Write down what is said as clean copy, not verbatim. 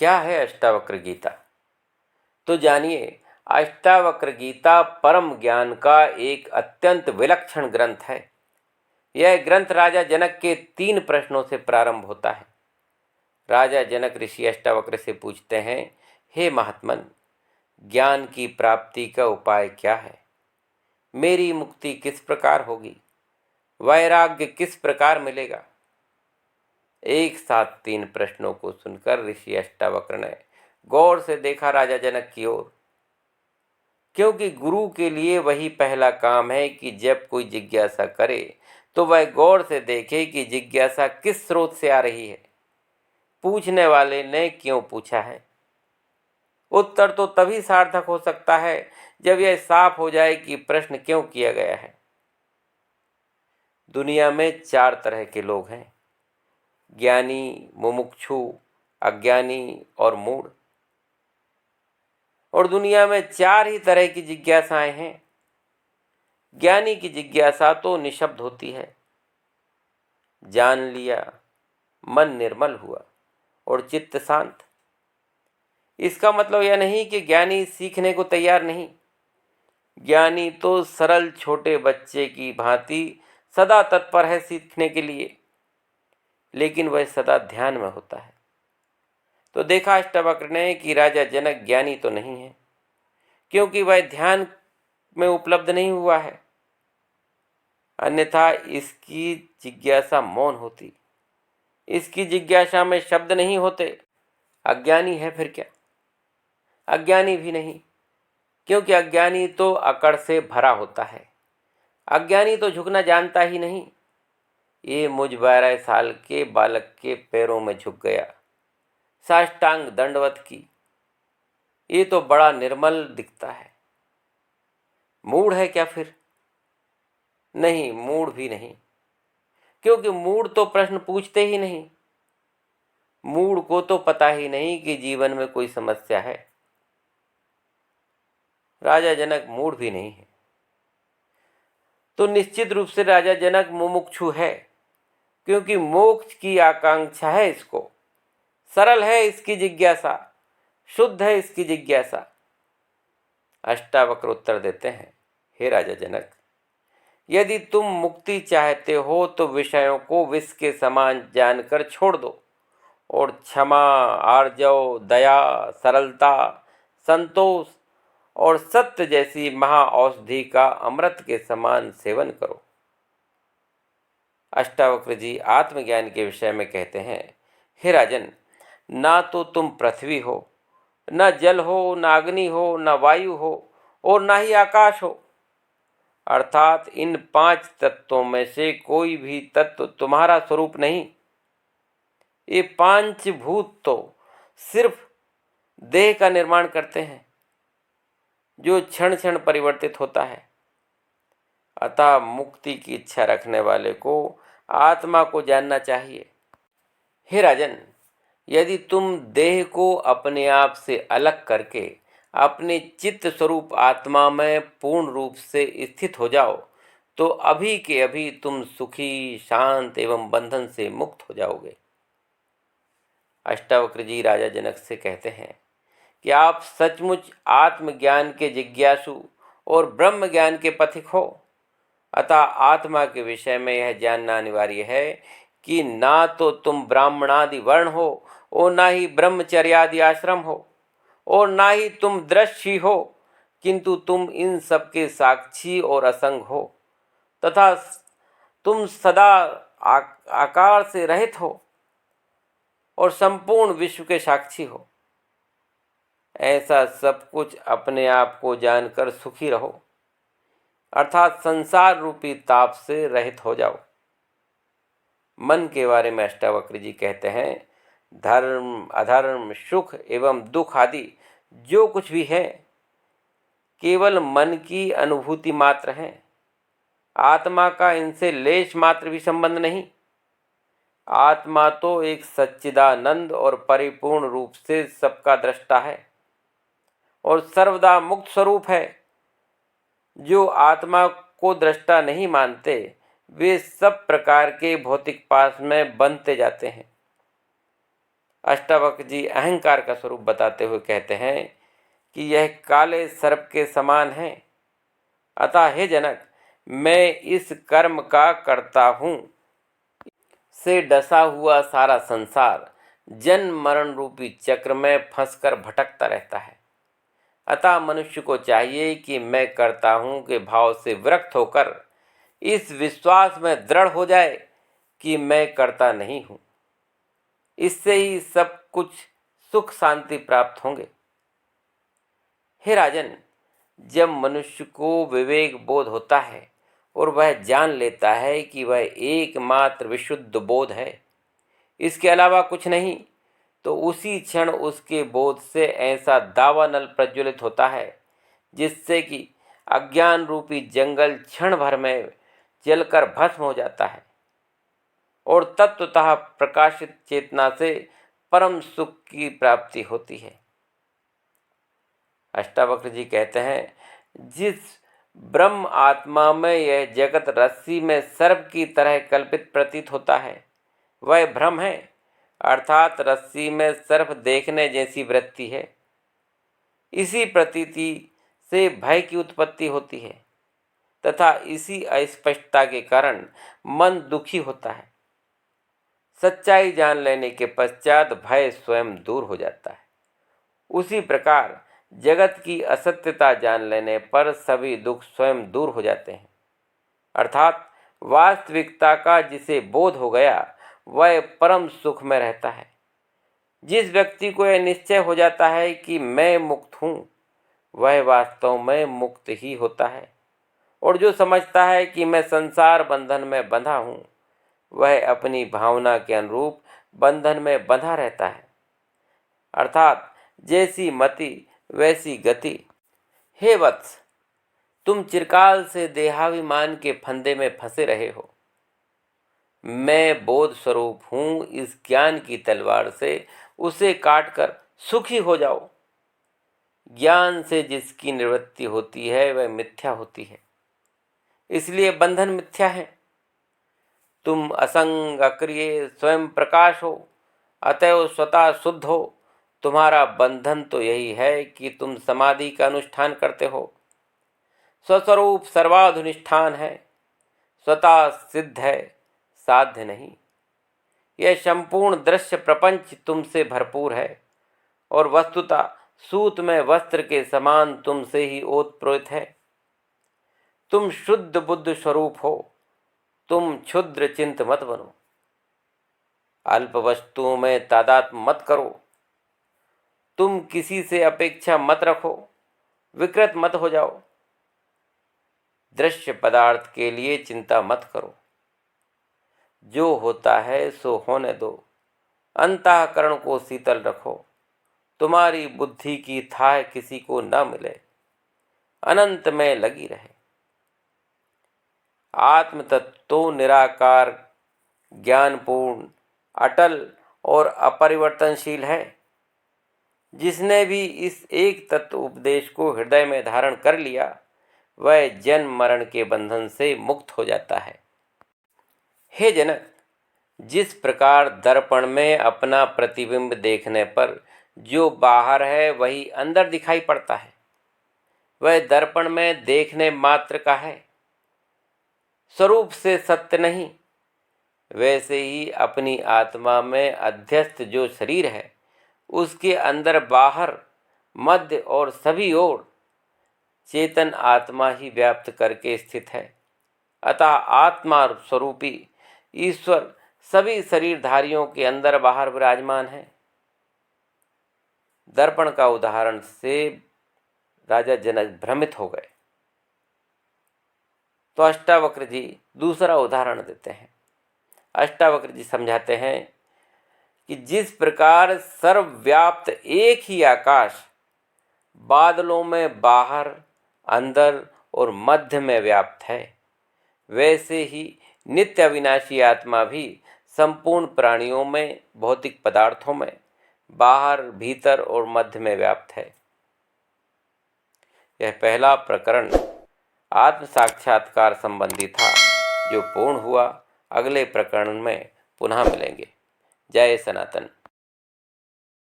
क्या है अष्टावक्र गीता? तो जानिए, अष्टावक्र गीता परम ज्ञान का एक अत्यंत विलक्षण ग्रंथ है। यह ग्रंथ राजा जनक के 3 प्रश्नों से प्रारंभ होता है। राजा जनक ऋषि अष्टावक्र से पूछते हैं, हे महात्मन, ज्ञान की प्राप्ति का उपाय क्या है? मेरी मुक्ति किस प्रकार होगी? वैराग्य किस प्रकार मिलेगा? एक साथ 3 प्रश्नों को सुनकर ऋषि अष्टावक्र ने गौर से देखा राजा जनक की ओर, क्योंकि गुरु के लिए वही पहला काम है कि जब कोई जिज्ञासा करे तो वह गौर से देखे कि जिज्ञासा किस स्रोत से आ रही है, पूछने वाले ने क्यों पूछा है। उत्तर तो तभी सार्थक हो सकता है जब यह साफ हो जाए कि प्रश्न क्यों किया गया है। दुनिया में 4 तरह के लोग हैं, ज्ञानी, मुमुक्षु, अज्ञानी और मूढ़। और दुनिया में 4 ही तरह की जिज्ञासाएं हैं। ज्ञानी की जिज्ञासा तो निशब्द होती है। जान लिया, मन निर्मल हुआ और चित्त शांत। इसका मतलब यह नहीं कि ज्ञानी सीखने को तैयार नहीं। ज्ञानी तो सरल छोटे बच्चे की भांति सदा तत्पर है सीखने के लिए, लेकिन वह सदा ध्यान में होता है। तो देखा अष्टावक्र ने कि राजा जनक ज्ञानी तो नहीं है, क्योंकि वह ध्यान में उपलब्ध नहीं हुआ है, अन्यथा इसकी जिज्ञासा मौन होती। इसकी जिज्ञासा में शब्द नहीं होते। अज्ञानी है फिर क्या? अज्ञानी भी नहीं, क्योंकि अज्ञानी तो अकड़ से भरा होता है। अज्ञानी तो झुकना जानता ही नहीं। ये मुझ 12 साल के बालक के पैरों में झुक गया, साष्टांग दंडवत की। ये तो बड़ा निर्मल दिखता है। मूढ़ है क्या फिर? नहीं, मूढ़ भी नहीं, क्योंकि मूढ़ तो प्रश्न पूछते ही नहीं। मूढ़ को तो पता ही नहीं कि जीवन में कोई समस्या है। राजा जनक मूढ़ भी नहीं है, तो निश्चित रूप से राजा जनक मुमुक्षु है, क्योंकि मोक्ष की आकांक्षा है इसको। सरल है इसकी जिज्ञासा, शुद्ध है इसकी जिज्ञासा। अष्टावक्र उत्तर देते हैं, हे राजा जनक, यदि तुम मुक्ति चाहते हो तो विषयों को विष के समान जानकर छोड़ दो और क्षमा, आर्जव, दया, सरलता, संतोष और सत्य जैसी महाऔषधि का अमृत के समान सेवन करो। अष्टावक्र जी आत्मज्ञान के विषय में कहते हैं, हे राजन, ना तो तुम पृथ्वी हो, न जल हो, न अग्नि हो, न वायु हो और न ही आकाश हो। अर्थात इन 5 तत्वों में से कोई भी तत्व तुम्हारा स्वरूप नहीं। ये 5 भूत तो सिर्फ देह का निर्माण करते हैं, जो क्षण क्षण परिवर्तित होता है। अतः मुक्ति की इच्छा रखने वाले को आत्मा को जानना चाहिए। हे राजन, यदि तुम देह को अपने आप से अलग करके अपने चित्त स्वरूप आत्मा में पूर्ण रूप से स्थित हो जाओ तो अभी के अभी तुम सुखी, शांत एवं बंधन से मुक्त हो जाओगे। अष्टावक्र जी राजा जनक से कहते हैं कि आप सचमुच आत्मज्ञान के जिज्ञासु और ब्रह्म ज्ञान के पथिक हो। अतः आत्मा के विषय में यह जानना अनिवार्य है कि ना तो तुम ब्राह्मणादि वर्ण हो और ना ही ब्रह्मचर्यादि आश्रम हो और ना ही तुम दृश्य हो, किंतु तुम इन सब के साक्षी और असंग हो तथा तुम सदा आकार से रहित हो और संपूर्ण विश्व के साक्षी हो। ऐसा सब कुछ अपने आप को जानकर सुखी रहो, अर्थात संसार रूपी ताप से रहित हो जाओ। मन के बारे में अष्टावक्र जी कहते हैं, धर्म, अधर्म, सुख एवं दुख आदि जो कुछ भी है केवल मन की अनुभूति मात्र है। आत्मा का इनसे लेश मात्र भी संबंध नहीं। आत्मा तो एक सच्चिदानंद और परिपूर्ण रूप से सबका दृष्टा है और सर्वदा मुक्त स्वरूप है। जो आत्मा को दृष्टा नहीं मानते वे सब प्रकार के भौतिक पास में बनते जाते हैं। अष्टावक्र जी अहंकार का स्वरूप बताते हुए कहते हैं कि यह काले सर्प के समान है। अतः हे जनक, मैं इस कर्म का करता हूँ से डसा हुआ सारा संसार जन्म मरण रूपी चक्र में फंसकर भटकता रहता है। अतः मनुष्य को चाहिए कि मैं करता हूँ के भाव से विरक्त होकर इस विश्वास में दृढ़ हो जाए कि मैं करता नहीं हूँ। इससे ही सब कुछ सुख शांति प्राप्त होंगे। हे राजन, जब मनुष्य को विवेक बोध होता है और वह जान लेता है कि वह एकमात्र विशुद्ध बोध है, इसके अलावा कुछ नहीं, तो उसी क्षण उसके बोध से ऐसा दावानल प्रज्वलित होता है जिससे कि अज्ञान रूपी जंगल क्षण भर में जलकर भस्म हो जाता है और तत्वतः प्रकाशित चेतना से परम सुख की प्राप्ति होती है। अष्टावक्र जी कहते हैं, जिस ब्रह्म आत्मा में यह जगत रस्सी में सर्प की तरह कल्पित प्रतीत होता है, वह भ्रम है, अर्थात रस्सी में सर्प देखने जैसी वृत्ति है। इसी प्रतीति से भय की उत्पत्ति होती है तथा इसी अस्पष्टता के कारण मन दुखी होता है। सच्चाई जान लेने के पश्चात भय स्वयं दूर हो जाता है। उसी प्रकार जगत की असत्यता जान लेने पर सभी दुख स्वयं दूर हो जाते हैं। अर्थात वास्तविकता का जिसे बोध हो गया वह परम सुख में रहता है। जिस व्यक्ति को यह निश्चय हो जाता है कि मैं मुक्त हूँ, वह वास्तव में मुक्त ही होता है। और जो समझता है कि मैं संसार बंधन में बंधा हूँ, वह अपनी भावना के अनुरूप बंधन में बंधा रहता है। अर्थात जैसी मति वैसी गति। हे वत्स, तुम चिरकाल से देहाभिमान के फंदे में फंसे रहे हो। मैं बोध स्वरूप हूँ, इस ज्ञान की तलवार से उसे काटकर सुखी हो जाओ। ज्ञान से जिसकी निवृत्ति होती है वह मिथ्या होती है, इसलिए बंधन मिथ्या है। तुम असंग अक्रिय स्वयं प्रकाश हो, अतएव स्वतः शुद्ध हो। तुम्हारा बंधन तो यही है कि तुम समाधि का अनुष्ठान करते हो। स्वस्वरूप सर्वाधुनिष्ठान है, स्वतः सिद्ध है, साध्य नहीं। यह संपूर्ण दृश्य प्रपंच तुमसे भरपूर है और वस्तुतः सूत में वस्त्र के समान तुमसे ही ओतप्रोत है। तुम शुद्ध बुद्ध स्वरूप हो, तुम क्षुद्र चिंत मत बनो। अल्प वस्तुओं में तादात्म्य मत करो। तुम किसी से अपेक्षा मत रखो, विकृत मत हो जाओ। दृश्य पदार्थ के लिए चिंता मत करो। जो होता है सो होने दो। अंतःकरण को शीतल रखो। तुम्हारी बुद्धि की थाह किसी को न मिले, अनंत में लगी रहे। आत्म तत्व तो निराकार, ज्ञानपूर्ण, अटल और अपरिवर्तनशील है। जिसने भी इस एक तत्व उपदेश को हृदय में धारण कर लिया, वह जन्म मरण के बंधन से मुक्त हो जाता है। हे जनक, जिस प्रकार दर्पण में अपना प्रतिबिंब देखने पर जो बाहर है वही अंदर दिखाई पड़ता है, वह दर्पण में देखने मात्र का है, स्वरूप से सत्य नहीं। वैसे ही अपनी आत्मा में अध्यस्त जो शरीर है, उसके अंदर बाहर मध्य और सभी ओर चेतन आत्मा ही व्याप्त करके स्थित है। अतः आत्मा स्वरूपी ईश्वर सभी शरीरधारियों के अंदर बाहर विराजमान है। दर्पण का उदाहरण से राजा जनक भ्रमित हो गए, तो अष्टावक्र जी दूसरा उदाहरण देते हैं। अष्टावक्र जी समझाते हैं कि जिस प्रकार सर्वव्याप्त एक ही आकाश बादलों में बाहर, अंदर और मध्य में व्याप्त है, वैसे ही नित्य अविनाशी आत्मा भी संपूर्ण प्राणियों में, भौतिक पदार्थों में बाहर, भीतर और मध्य में व्याप्त है। यह पहला प्रकरण आत्म साक्षात्कार संबंधी था, जो पूर्ण हुआ। अगले प्रकरण में पुनः मिलेंगे। जय सनातन।